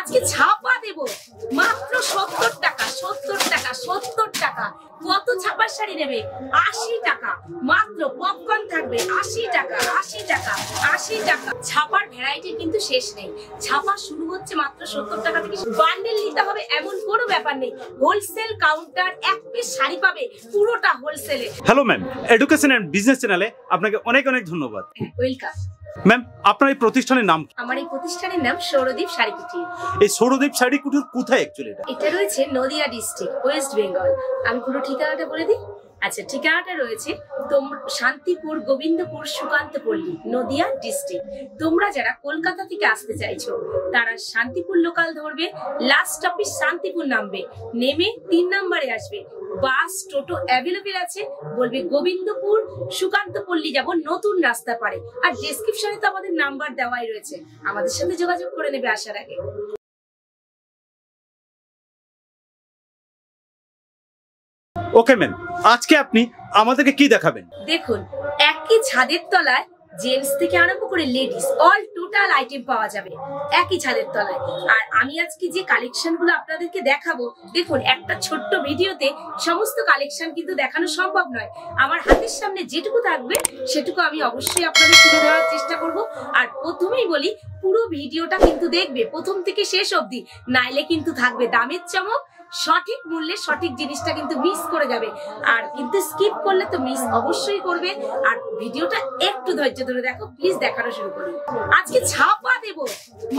আজকে ছাপা দেব মাত্র 70 টাকা 70 টাকা 70 টাকা। কত ছাপার শাড়ি নেবে? 80 টাকা মাত্র। পপকর্ন থাকবে 80 টাকা 80 টাকা 80 টাকা। ছাপার ভ্যারাইটি কিন্তু শেষ নেই। ছাপা শুরু হচ্ছে মাত্র 70 টাকা থেকে। বান্ডেল নিতে হবে এমন কোনো ব্যাপার নেই। হোলসেল কাউন্টার, এক পিস শাড়ি পাবে পুরোটা হোলসেলে। Hello ma'am, education and business চ্যানেলে আপনাকে অনেক অনেক ধন্যবাদ। ওয়েলকাম ম্যাম, আপনার এই প্রতিষ্ঠানের নাম? আমার এই প্রতিষ্ঠানের নাম সৌরদীপ শাড়ি কুটির। এই সৌরদীপ শাড়ি কুটির কোথায় অ্যাকচুয়ালি? এটা রয়েছে নদিয়া ডিস্ট্রিক্ট, ওয়েস্ট বেঙ্গল। আমি পুরো ঠিকানাটা বলে দিই। আচ্ছা, ঠিকানাটা রয়েছে শান্তিপুর, গোবিন্দপুর, সুকান্তপল্লী, নদিয়া ডিস্ট্রিক্ট। তোমরা যারা কলকাতা থেকে আসতে চাইছো তারা শান্তিপুর লোকাল ধরবে, লাস্ট স্টপেজ শান্তিপুর নামবে, নেমে 3 নম্বরে আসবে। বাস টোটো অ্যাভেলেবেল আছে। বলবে গোবিন্দপুর, সুকান্তপল্লী যাব, নতুন রাস্তা পারে। আর ডেসক্রিপশনে তো আমাদের নাম্বার দেওয়াই রয়েছে, আমাদের সাথে যোগাযোগ করে নেবে আসার আগে। ওকে ম্যাম, আজকে আপনি আমাদেরকে কি দেখাবেন? দেখুন, একই ছাদের তলায় জেন্টস থেকে আরম্ভ করে লেডিস অল টোটাল আইটেম পাওয়া যাবে একই ছাদের তলায়। আর আমি আজকে যে কালেকশন গুলো আপনাদেরকে দেখাবো, দেখুন একটা ছোট্ট ভিডিওতে সমস্ত কালেকশন কিন্তু দেখানো সম্ভব নয়। আমার হাতের সামনে যেটুকু থাকবে সেটুকু আমি অবশ্যই আপনাদের তুলে ধরার চেষ্টা করব। আর প্রথমেই বলি, পুরো ভিডিওটা কিন্তু দেখবে প্রথম থেকে শেষ অবধি, নাইলে কিন্তু থাকবে দামের চমক। সঠিক মূল্যে সঠিক জিনিসটা কিন্তু মিস করে যাবে। আর কিন্তু স্কিপ করলে তো মিস অবশ্যই করবে। আর ভিডিওটা একটু ধৈর্য ধরে দেখো, প্লিজ দেখানো শুরু করি। আজকে ছাপা দেব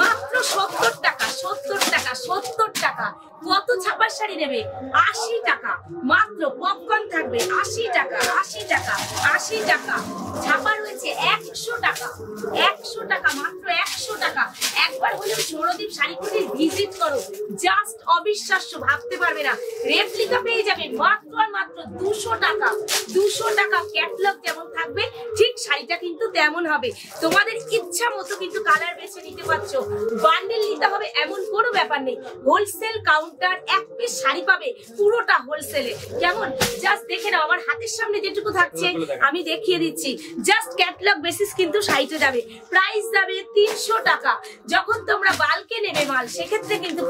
মাত্র 70 টাকা 70 টাকা 70 টাকা। কত ছাপার শাড়ি নেবে? 80 টাকা মাত্র। পপকর্ন থাকবে 80 টাকা 80 টাকা 80 টাকা। ছাপা রয়েছে 100 টাকা 100 টাকা মাত্র 100 টাকা। একবার হলেও সৌরদীপ শাড়ি কুটির ভিজিট করো, জাস্ট অবিশ্বাস্য, ভাবতে পারবে না। রেপ্লিকা পেয়ে যাবে মাত্র আর মাত্র 200 টাকা 200 টাকা। ক্যাটালগ যেমন থাকবে ঠিক শাড়িটা কিন্তু তেমন হবে। তোমাদের ইচ্ছা মতো কিন্তু কালার বেছে নিতে পারছো। বান্ডেল নিতে হবে এমন কোনো ব্যাপার নেই। হোলসেল কাউন্টার, এক পিস শাড়ি পাবে পুরোটা হোলসেলে। কেমন? জাস্ট দেখে নাও, আমার হাতের সামনে যেটুকু থাকছে আমি দেখিয়ে দিচ্ছি। জাস্ট ক্যাটালগ বেসিস কিন্তু শাড়িটা যাবে। প্রাইস যাবে 300 টাকা। যখন তোমরা বাল্কে নেবে মাল, সেক্ষেত্রে কিন্তু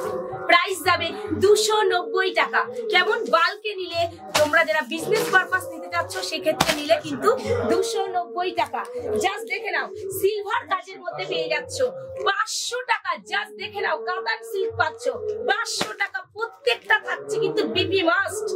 প্রাইস যাবে 290 টাকা। কেমন? বাল্কে নিলে, তোমরা যারা বিজনেস পারপাস নিতে চাচ্ছ সেক্ষেত্রে নিলে কিন্তু 290 টাকা। জাস্ট দেখে নাও, সিলভার কাজের মধ্যে পেয়ে যাচ্ছ 500 টাকা। জাস্ট দেখে নাও, কাতান সিল্ক পাচ্ছ 500 টাকা। প্রত্যেকটা থাকছে কিন্তু বিপি মাস্ট,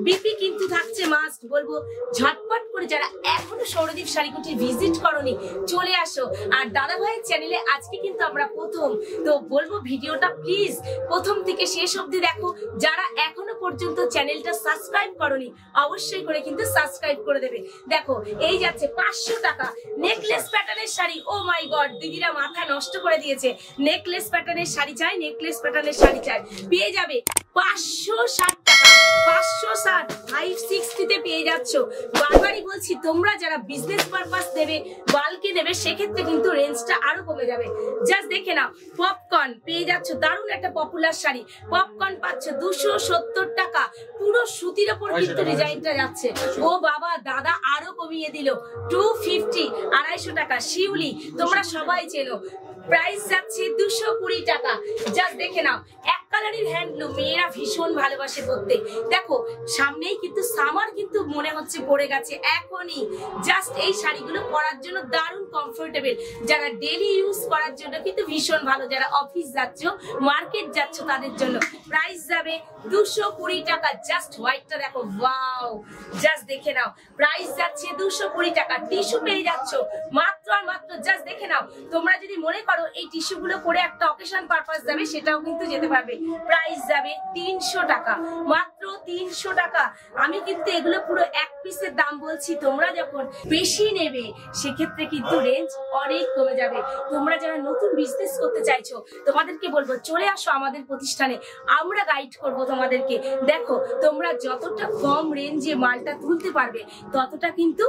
বিপি কিন্তু থাকছে মাস্ট। বলবো ঝটপট করে যারা এখনো সৌরদীপ শাড়ি কুটির ভিজিট করনি, চলে আসো। আর দাদা ভাইয়ের চ্যানেলে আজকে কিন্তু আমরা প্রথম, তো বলবো ভিডিওটা প্লিজ প্রথম থেকে শেষ অবধি দেখো। যারা এখনো পর্যন্ত চ্যানেলটা সাবস্ক্রাইব করনি, অবশ্যই করে কিন্তু সাবস্ক্রাইব করে দেবে। দেখো, এই যাচ্ছে 500 টাকা নেকলেস প্যাটার্নের শাড়ি। ও মাই গড, দিদিরা মাথা নষ্ট করে দিয়েছে। নেকলেস প্যাটার্নের শাড়ি চাই, নেকলেস প্যাটার্নের শাড়ি চাই, পেয়ে যাবে 560 টাকা 560 560 তে পেয়ে যাচ্ছ। বারবারই বলছি, তোমরা যারা বিজনেস পারপাস দেবে, বাল্কে দেবে, সেক্ষেত্রে কিন্তু রেঞ্জটা আরো কমে যাবে। জাস্ট দেখে নাও, পপকর্ন পেয়ে যাচ্ছ, দারুণ একটা পপুলার শাড়ি। পপকর্ন পাচ্ছ 270 টাকা। পুরো সুতির ওপর কিন্তু ডিজাইনটা যাচ্ছে। ও বাবা, দাদা আরো কমিয়ে দিল 250 250 টাকা। শিউলি তোমরা সবাই চেনো, প্রাইস যাচ্ছে 220 টাকা। জাস্ট দেখে নাও, এক কালারের হ্যান্ডলুম, মেয়েরা ভীষণ ভালোবাসে পরতে। দেখো, সামনেই কিন্তু সামার কিন্তু মনে হচ্ছে পড়ে গেছে এখনই। জাস্ট এই শাড়িগুলো পরার জন্য দারুণ কমফোর্টেবল। যারা ডেলি ইউজ করার জন্য কিন্তু ভীষণ ভালো। যারা অফিস যাচ্ছ, মার্কেট যাচ্ছ, তাদের জন্য প্রাইস যাবে 220 টাকা। জাস্ট হোয়াইটটা দেখো, ওয়াও, জাস্ট দেখে নাও, প্রাইস যাচ্ছে 220 টাকা। টিস্যু পেয়ে যাচ্ছ মাত্র আর মাত্র। জাস্ট দেখে নাও, তোমরা যদি মনে করো এই টিস্যু গুলো পরে একটা অকেশন পারপাস যাবে, সেটাও কিন্তু যেতে পারবে। প্রাইস যাবে 300 টাকা মাত্র 300 টাকা। আমি কিন্তু এগুলো পুরো এক পিসের দাম বলছি। তোমরা যখন বেশি নেবে সেক্ষেত্রে কিন্তু রেঞ্জ অনেক কমে যাবে। তোমরা যারা নতুন বিজনেস করতে চাইছো, তোমাদেরকে বলবো চলে আসো আমাদের প্রতিষ্ঠানে, আমরা গাইড করব তোমাদেরকে। দেখো, তোমরা যতটা কম রেঞ্জে মালটা তুলতে পারবে, ততটা কিন্তু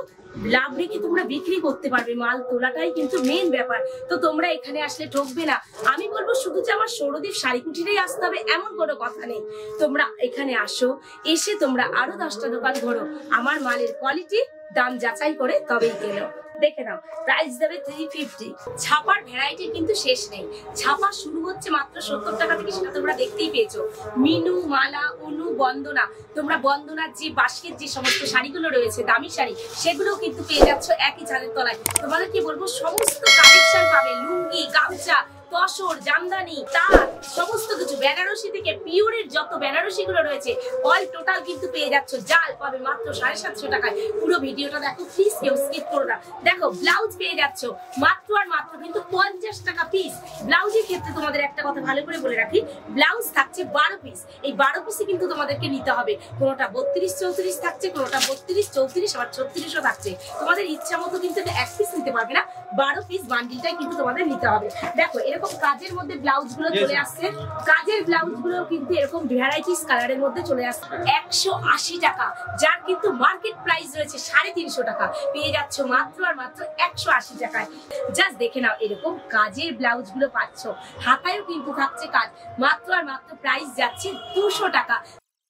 লাভ রেখে তোমরা বিক্রি করতে পারবে। মাল তোলাটাই কিন্তু মেন ব্যাপার। তো তোমরা এখানে আসলে ঠকবে না। আমি বলবো শুধু যে আমার সৌরদীপ শাড়ি কুটিরেই আসতে হবে এমন কোনো কথা নেই। তোমরা এখানে আসো, এসে তোমরা আরো 10টা দোকান ঘোরো। আমার মালের কোয়ালিটি, দাম যাচাই করে তবেই কেনো। দেখে নাও প্রাইস দেবে 350। ছাপার ভ্যারাইটি কিন্তু শেষ নেই। ছাপা শুরু হচ্ছে মাত্র 70 টাকা থেকে, সেটা তোমরা দেখতেই পেয়েছো। মিনু, মালা, অনু, বন্দনা, তোমরা বন্দনার যে বাস্কের যে সমস্ত শাড়িগুলো রয়েছে দামি শাড়ি, সেগুলো কিন্তু পেয়ে যাচ্ছ একই ছাদের তলায়। তোমাদের কি বলবো, সমস্ত কালেকশন পাবে, লুঙ্গি, গামছা, তসর, জামদানি, তাঁত, সমস্ত কিছু বেনারসি থেকে পিওরের যত বেনারসি গুলো রয়েছে অল টোটাল কিন্তু পেয়ে যাচ্ছ। জাল পাবে মাত্র 750 টাকায়। পুরো ভিডিওটা দেখো প্লিজ, কেউ স্কিপ করো না। দেখো ব্লাউজ পেয়ে যাচ্ছ মাত্র আর মাত্র কিন্তু 50 টাকা পিস। ব্লাউজের ক্ষেত্রে তোমাদের একটা কথা ভালো করে বলে রাখি, ব্লাউজ থাকছে 12 পিস। এই 12 পিসে কিন্তু তোমাদেরকে নিতে হবে। কোনোটা 32-34 থাকছে, কোনোটা 32-34, আবার 36ও থাকছে। তোমাদের ইচ্ছা মতো কিন্তু এক পিস নিতে পারবে না, 12 পিস বান্ডিলটাই কিন্তু তোমাদের নিতে হবে। দেখো এরকম কাজের মধ্যে ব্লাউজ গুলো চলে আসছে। কাজের ব্লাউজ গুলো কিন্তু এরকম ভ্যারাইটিস কালারের মধ্যে চলে আসছে 180 টাকা, যার কিন্তু মার্কেট প্রাইস রয়েছে 350 টাকা। পেয়ে যাচ্ছ মাত্র আর মাত্র 180 টাকায়। জাস্ট দেখে নাও, এরকম কাজের ব্লাউজ গুলো পাচ্ছ। হাতায়ও কিন্তু থাকছে কাজ, মাত্র আর মাত্র প্রাইস যাচ্ছে 200 টাকা।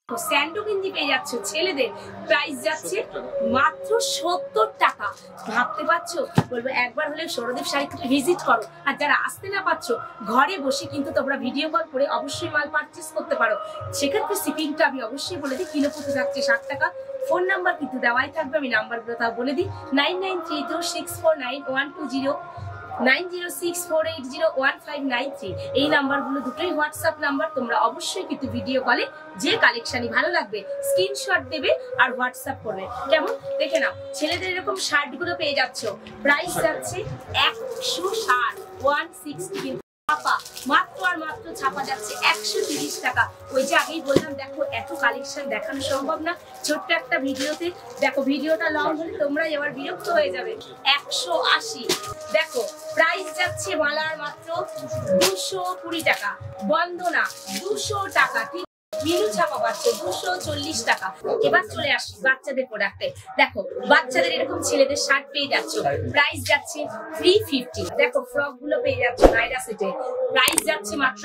স্যান্ডো গেঞ্জি পেয়ে যাচ্ছ ছেলেদের, প্রাইস যাচ্ছে মাত্র 70 টাকা। ভাবতে পারছো? বলবো একবার হলে সৌরদীপ শাড়ি কুটি ভিজিট করো। আর যারা আসতে না পারছো, ঘরে বসে কিন্তু তোমরা ভিডিও কল করে অবশ্যই মাল পারচেস করতে পারো। সেক্ষেত্রে শিপিংটা আমি অবশ্যই বলে দিই, কিলো প্রতি থাকছে 60 টাকা। ফোন নাম্বার কিন্তু দেওয়াই থাকবে, আমি নাম্বারগুলো তাও বলে দিই। 9932649120, 9064801593। এই নাম্বারগুলো দুটোই হোয়াটসঅ্যাপ নাম্বার। তোমরা অবশ্যই কিন্তু ভিডিও কলে যে কালেকশনই ভালো লাগবে স্ক্রিনশট দেবে আর হোয়াটসঅ্যাপ করবে। কেমন দেখে নাও, ছেলেদের এরকম শার্ট গুলো পেয়ে যাচ্ছ, প্রাইস যাচ্ছে 160, 160। ছাপা মাত্র আর মাত্র ছাপা যাচ্ছে 130 টাকা। ওই যে আগেই বললাম, দেখো এত কালেকশন দেখানো সম্ভব না ছোট্ট একটা ভিডিওতে। দেখো ভিডিওটা লং হলে তোমরা এবার বিরক্ত হয়ে যাবে। 180 দেখো প্রাইস যাচ্ছে মালার মাত্র 220 টাকা, বন্দনা 200 টাকা, ঠিক মিনু ছাপা পাচ্ছে 240 টাকা। এবার চলে আসি বাচ্চাদের প্রোডাক্টে। দেখো বাচ্চাদের এরকম ছেলেদের শার্ট পেয়ে যাচ্ছ, প্রাইস যাচ্ছে 350। দেখো ফ্রক গুলো পেয়ে যাচ্ছ নাইরা সেটে, প্রাইস যাচ্ছে মাত্র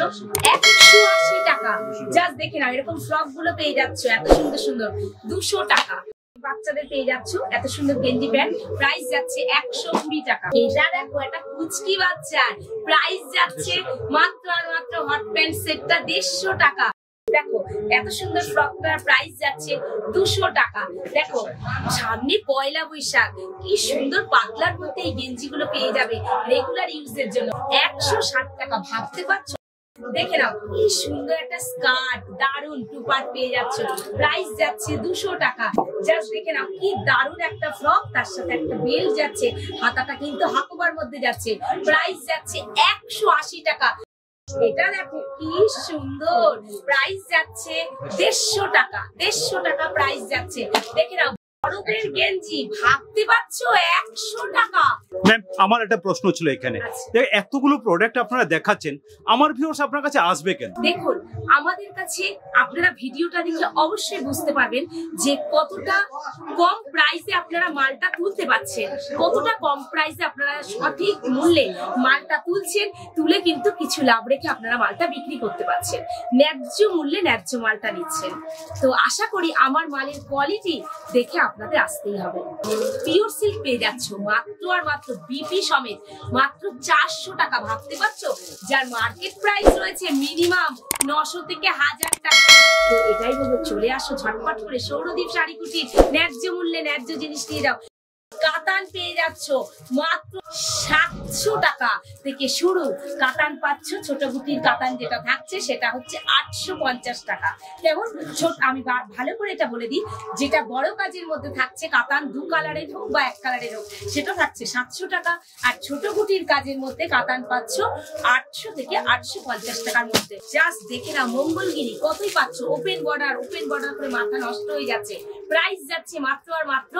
180 টাকা। জাস্ট দেখে নাও, এরকম ফ্রক গুলো পেয়ে যাচ্ছ এত সুন্দর সুন্দর 200 টাকা। বাচ্চাদের পেয়ে যাচ্ছ এত সুন্দর গেঞ্জি প্যান্ট, প্রাইস যাচ্ছে 120 টাকা। এটা দেখো একটা কুচকি বাচ্চার, প্রাইস যাচ্ছে মাত্র আর মাত্র হট প্যান্ট সেটটা 150 টাকা। দেখো এত সুন্দর ফ্রকটার প্রাইস যাচ্ছে 200 টাকা। দেখো সামনে পয়লা বৈশাখ, কি সুন্দর পাতলার মধ্যে এই গেঞ্জি গুলো পেয়ে যাবে রেগুলার ইউজের জন্য 160 টাকা। ভাবতে পারছো? দেখে নাও কি সুন্দর একটা স্কার্ট, দারুন টু পার্ট পেয়ে যাচ্ছ, প্রাইস যাচ্ছে 200 টাকা। জাস্ট দেখে নাও কি দারুন একটা ফ্রক, তার সাথে একটা বেল্ট যাচ্ছে, হাতাটা কিন্তু হাকোবার মধ্যে যাচ্ছে, প্রাইস যাচ্ছে 180 টাকা। এটা দেখো কি সুন্দর, প্রাইস যাচ্ছে 150 টাকা, 150 টাকা প্রাইস যাচ্ছে। দেখে নাও বড়দের গেঞ্জি, ভাবতে পারছো 100 টাকা। ম্যাম আমার একটা প্রশ্ন ছিল এখানে, এতগুলো প্রোডাক্ট আপনারা দেখাচ্ছেন, আমার ভিউয়ার্স আপনার কাছে আসবে কেন? দেখুন আমাদের কাছে আপনারা ভিডিওটা দেখে অবশ্যই বুঝতে পারবেন যে কতটা কম প্রাইসে আপনারা মালটা তুলতে পারছেন, কতটা কম প্রাইসে আপনারা সঠিক মূল্যে মালটা তুলছেন, তুলে কিন্তু কিছু লাভ রেখে আপনারা মালটা বিক্রি করতে পারছেন, ন্যায্য মূল্যে ন্যায্য মালটা নিচ্ছেন। তো আশা করি আমার মালের কোয়ালিটি দেখে আপনাদের আসতেই হবে। পিওর সিল্ক পেয়ে যাচ্ছ মাত্র আর মাত্র বিপি সমেত মাত্র 400 টাকা। ভাবতে পারছো? যার মার্কেট প্রাইস রয়েছে মিনিমাম 900 থেকে 1000 টাকা। তো এটাই বলবো, চলে আসো ঝটপট করে সৌরদীপ শাড়ি কুটির, ন্যায্য মূল্যে ন্যায্য জিনিস নিয়ে যাও। কাতান পেয়ে যাচ্ছ মাত্র 700 টাকা থেকে শুরু। কাতান পাচ্ছ, ছোট গুটির কাতান যেটা থাকছে সেটা হচ্ছে 850 টাকা। কেমন ছোট, আমি ভালো করে এটা বলে দিই, যেটা বড় কাজের মধ্যে থাকছে কাতান 2 কালারের হোক বা 1 কালারের হোক, সেটা থাকছে 700 টাকা। আর ছোট গুটির কাজের মধ্যে কাতান পাচ্ছ 800 থেকে 850 টাকার মধ্যে। জাস্ট দেখে নাও মঙ্গলগিরি কতই পাচ্ছ, ওপেন বর্ডার করে মাথা নষ্ট হয়ে যাচ্ছে, প্রাইস যাচ্ছে মাত্র আর মাত্র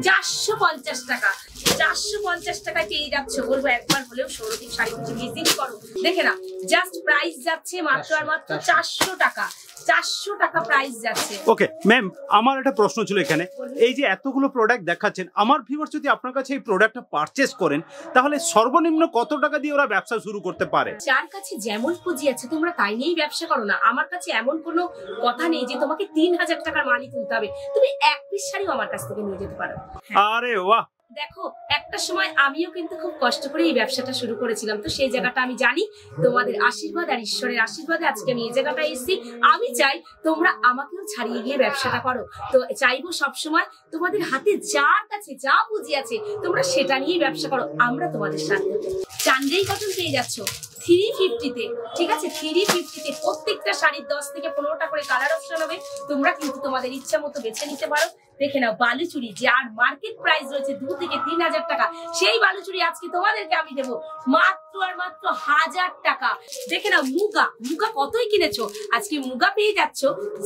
450 টাকা। 450 টাকায় পেয়ে যাচ্ছ। বলবো একবার হলেও সৌরদীপ শাড়ি কুটি ভিজিট করো। দেখে না, জাস্ট প্রাইস যাচ্ছে মাত্র আর মাত্র 400 টাকা। 400 টাকা প্রাইস যাচ্ছে। ওকে ম্যাম, আমার একটা প্রশ্ন ছিল এখানে, এই যে এতগুলো প্রোডাক্ট দেখাচ্ছেন, আমার ভিউয়ার্স যদি আপনার কাছে এই প্রোডাক্টটা পারচেজ করেন, তাহলে সর্বনিম্ন কত টাকা দিয়ে ওরা ব্যবসা শুরু করতে পারে? যার কাছে যেমন পুঁজি আছে তোমরা তাই নিয়েই ব্যবসা করো না। আমার কাছে এমন কোনো কথা নেই যে তোমাকে 3000 টাকার মালই তুলতে হবে, তুমি এক পিস শাড়িও আমার কাছ থেকে নিয়ে যেতে পারো। আরে বাহ, দেখো একটা সময় আমিও কিন্তু খুব কষ্ট করে এই ব্যবসাটা শুরু করেছিলাম, তো সেই জায়গাটা আমি জানি। তোমাদের আশীর্বাদ আর ঈশ্বরের আশীর্বাদে আজকে আমি এই জায়গাটা এসেছি। আমি চাই তোমরা আমাকেও ছাড়িয়ে গিয়ে ব্যবসাটা করো। তো চাইবো সবসময় তোমাদের হাতে যার কাছে যা পুঁজি আছে তোমরা সেটা নিয়েই ব্যবসা করো, আমরা তোমাদের সাথে। চান্দেই কটন পেয়ে যাচ্ছ 350-তে, ঠিক আছে? 350-তে প্রত্যেকটা শাড়ির 10 থেকে 15টা করে কালার অপশন হবে, তোমরা কিন্তু তোমাদের ইচ্ছা মতো বেছে নিতে পারো। দেখে নাও বালুচুরি, যার মার্কেট প্রাইস রয়েছে 2 থেকে 3,000 টাকা, সেই বালুচুরি আজকে তোমাদেরকে আমি দেবো মাত্র আর মাত্র 1000 টাকা। দেখে নাও মুগা, মুগা কতই কিনেছো, আজকে মুগা পেয়ে যাচ্ছ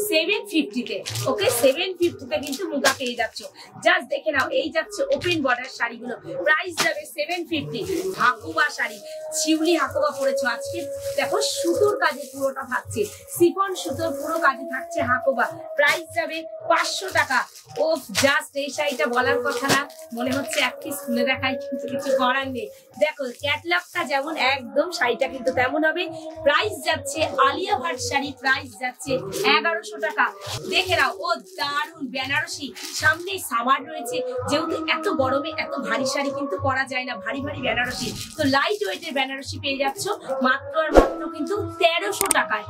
750-তে। ওকে, 750-তে কিন্তু মুগা পেয়ে যাচ্ছ। জাস্ট দেখে নাও, এই যাচ্ছে ওপেন বর্ডার শাড়িগুলো, প্রাইস যাবে 750। হাকুবা শাড়ি, শিউলি হাকুবা পরেছো আজকে, দেখো সুতোর কাজে পুরোটা থাকছে, সিফন সুতোর পুরো কাজে থাকছে হাকুবা, প্রাইস যাবে 500 টাকা। ও জাস্ট এই শাড়িটা বলার কথা না, মনে হচ্ছে একটি স্কুলে দেখাই, কিন্তু কিছু করার নেই। দেখো ক্যাটলগটা যেমন একদম শাড়িটা কিন্তু তেমন হবে। প্রাইস যাচ্ছে আলিয়া ভাট শাড়ি, প্রাইস যাচ্ছে 1100 টাকা। দেখে নাও, ও দারুন বেনারসি, সামনে সামার রয়েছে, যেহেতু এত গরমে এত ভারী শাড়ি কিন্তু পরা যায় না, ভারী ভারী বেনারসি, তো লাইট ওয়েটের বেনারসি পেয়ে যাচ্ছ মাত্র আর মাত্র কিন্তু 1300 টাকায়।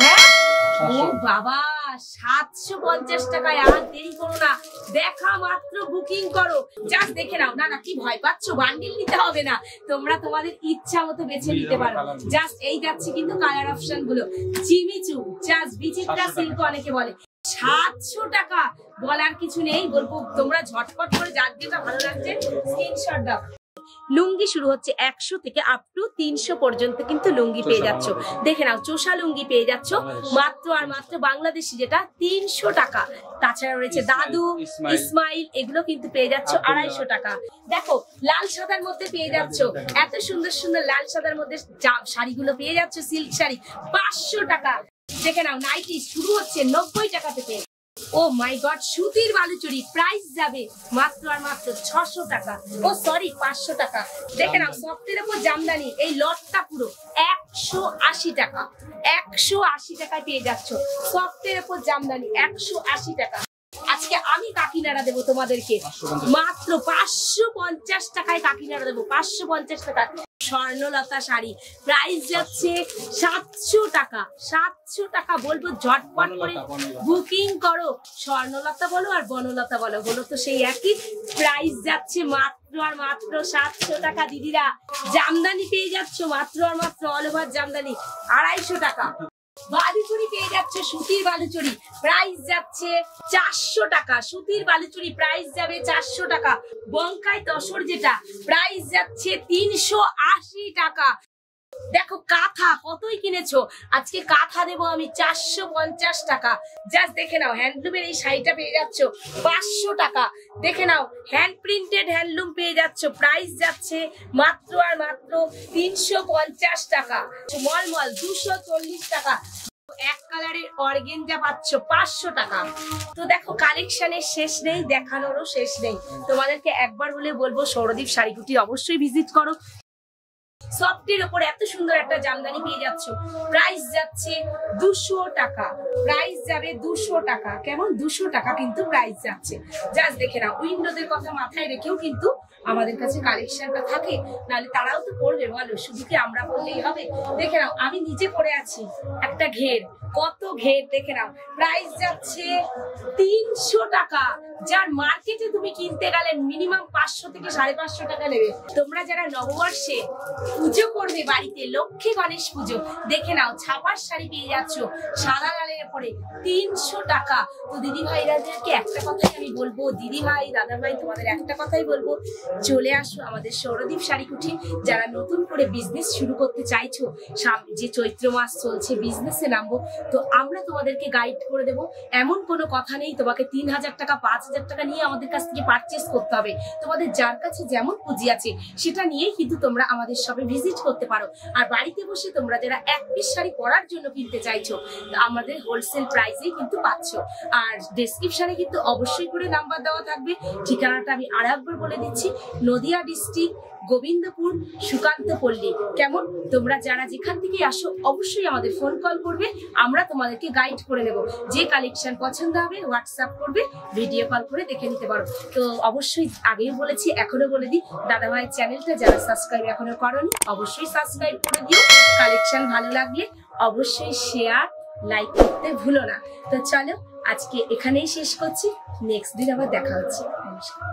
হ্যাঁ ও বাবা, 750 টাকায়। আর দেরি করো না, দেখা মাত্র বুকিং করো। জাস্ট দেখে নাও। না না, কি ভয় পাচ্ছ? বান্ডিল নিতে হবে না, তোমরা তোমাদের ইচ্ছা মতো বেছে নিতে পারো। জাস্ট এই যাচ্ছে কিন্তু কালার অপশন গুলো, জিমিচু, জাস্ট বিচিত্রা সিল্ক অনেকে বলে, 700 টাকা। বলার কিছু নেই, বলবো তোমরা ঝটপট করে যার যেটা ভালো লাগছে স্ক্রিনশট দাও। লুঙ্গি শুরু হচ্ছে 100 থেকে আপ টু 300 পর্যন্ত কিন্তু লুঙ্গি পেয়ে যাচ্ছ। দেখে নাও, চোষা লুঙ্গি পেয়ে যাচ্ছ মাত্র আর মাত্র বাংলাদেশি যেটা 300 টাকা। তাছাড়া রয়েছে দাদু, ইসমাইল, এগুলো কিন্তু পেয়ে যাচ্ছ 250 টাকা। দেখো লাল সাদার মধ্যে পেয়ে যাচ্ছ, এত সুন্দর সুন্দর লাল সাদার মধ্যে শাড়িগুলো পেয়ে যাচ্ছ, সিল্ক শাড়ি 500 টাকা। দেখে নাও, নাইটি শুরু হচ্ছে 90 টাকা থেকে। ও মাই গড, সুতির বালুচুরি, প্রাইস যাবে মাত্র আর মাত্র 600 টাকা। ও সরি, 500 টাকা। দেখে নাও, সফটের উপর জামদানি, এই লটটা পুরো 180 টাকা। 180 টাকায় পেয়ে যাচ্ছ সফটের উপর জামদানি, 180 টাকা। আজকে আমি কাকিনাড়া দেবো তোমাদেরকে মাত্র 550 টাকায়। কাকিনাড়া দেবো 550 টাকা। স্বর্ণলতা শাড়ি, প্রাইস যাচ্ছে 700 টাকা। 700 টাকা, বলবো ঝটপট করে বুকিং করো। স্বর্ণলতা বলো আর বনলতা বলো, বলো তো সেই একই। প্রাইস যাচ্ছে মাত্র আর মাত্র 700 টাকা। দিদিরা জামদানি পেয়ে যাচ্ছ মাত্র আর মাত্র অল ওভার জামদানি 250 টাকা। বালুচুরি পেয়ে যাচ্ছে, সুতির বালুচুরি, প্রাইস যাচ্ছে 400 টাকা। সুতির বালুচুরি প্রাইস যাবে 400 টাকা। বঙ্কাই তসর যেটা, প্রাইস যাচ্ছে 380 টাকা। দেখো কাঁথা কতই কিনেছো, আজকে কাঁথা দেবো আমি 450 টাকা। জাস্ট দেখে নাও, হ্যান্ডলুমের এই শাড়িটা পেয়ে যাচ্ছ 500 টাকা। দেখে নাও, হ্যান্ড প্রিন্টেড হ্যান্ডলুম পেয়ে যাচ্ছ, প্রাইস যাচ্ছে মাত্র আর মাত্র 350 টাকা। মলমল 240 টাকা। এক কালারের অর্গেঞ্জা পাচ্ছ 500 টাকা। তো দেখো কালেকশনের শেষ নেই, দেখানোরও শেষ নেই। তোমাদেরকে একবার হলে বলবো সৌরদীপ শাড়ি কুটি অবশ্যই ভিজিট করো। সফটের উপর এত সুন্দর একটা জামদানি পেয়ে যাচ্ছ, প্রাইস যাচ্ছে 200 টাকা। প্রাইস যাবে 200 টাকা। কেমন 200 টাকা কিন্তু প্রাইস যাচ্ছে। জাস্ট দেখে নাও, উইন্ডোদের কথা মাথায় রেখেও কিন্তু আমাদের কাছে কালেকশনটা থাকে, নাহলে তারাও তো পড়বে বলো, শুধু কি আমরা পড়লেই হবে? দেখে নাও, আমি নিচে পড়ে আছি একটা ঘের, কত ঘের। দেখে নাও, প্রাইস যাচ্ছে 300 টাকা। যার মার্কেটে তুমি কিনতে গেলে মিনিমাম 500 থেকে 550 টাকা নেবে। তোমরা যারা নববর্ষে পুজো করবে বাড়িতে, লক্ষ্মী গণেশ পুজো, দেখে নাও ছাপার শাড়ি পেয়ে যাচ্ছ সাদা লালের উপরে 300 টাকা। তো দিদি ভাইরাদেরকে একটা কথাই আমি বলবো, দিদি ভাই দাদা ভাই তোমাদের একটা কথাই বলবো, চলে আসো আমাদের সৌরদীপ শাড়ি কুঠি। যারা নতুন করে বিজনেস শুরু করতে চাইছো, যে চৈত্র মাস চলছে, বিজনেসে নামবো, তো আমরা তোমাদেরকে গাইড করে দেবো। এমন কোনো কথা নেই তোমাকে 3000 টাকা 5000 টাকা নিয়ে আমাদের কাছ থেকে পারচেস করতে হবে। তোমাদের যার কাছে যেমন পুঁজি আছে সেটা নিয়েই কিন্তু তোমরা আমাদের শপে ভিজিট করতে পারো। আর বাড়িতে বসে তোমরা যারা এক পিস শাড়ি পরার জন্য কিনতে চাইছো, আমাদের হোলসেল প্রাইসেই কিন্তু পাচ্ছ। আর ডেসক্রিপশনে কিন্তু অবশ্যই করে নাম্বার দেওয়া থাকবে, ঠিকানাটা আমি আরেকবার বলে দিচ্ছি। নদিয়া ডিস্ট্রিক্ট, গোবিন্দপুর, সুকান্ত পল্লী। কেমন, তোমরা যারা যেখান থেকে আসো অবশ্যই আমাদের ফোন কল করবে, আমরা তোমাদেরকে গাইড করে নেব। যে কালেকশন পছন্দ হবে হোয়াটসঅ্যাপ করবে, ভিডিও কল করে দেখে নিতে পারো। তো অবশ্যই আগেই বলেছি, এখনো বলে দিই, দাদা ভাইয়ের চ্যানেলটা যারা সাবস্ক্রাইব এখনো করোনি অবশ্যই সাবস্ক্রাইব করে দিও। কালেকশন ভালো লাগলে অবশ্যই শেয়ার লাইক করতে ভুলো না। তো চলো আজকে এখানেই শেষ করছি, নেক্সট দিন আবার দেখা হচ্ছে। নমস্কার।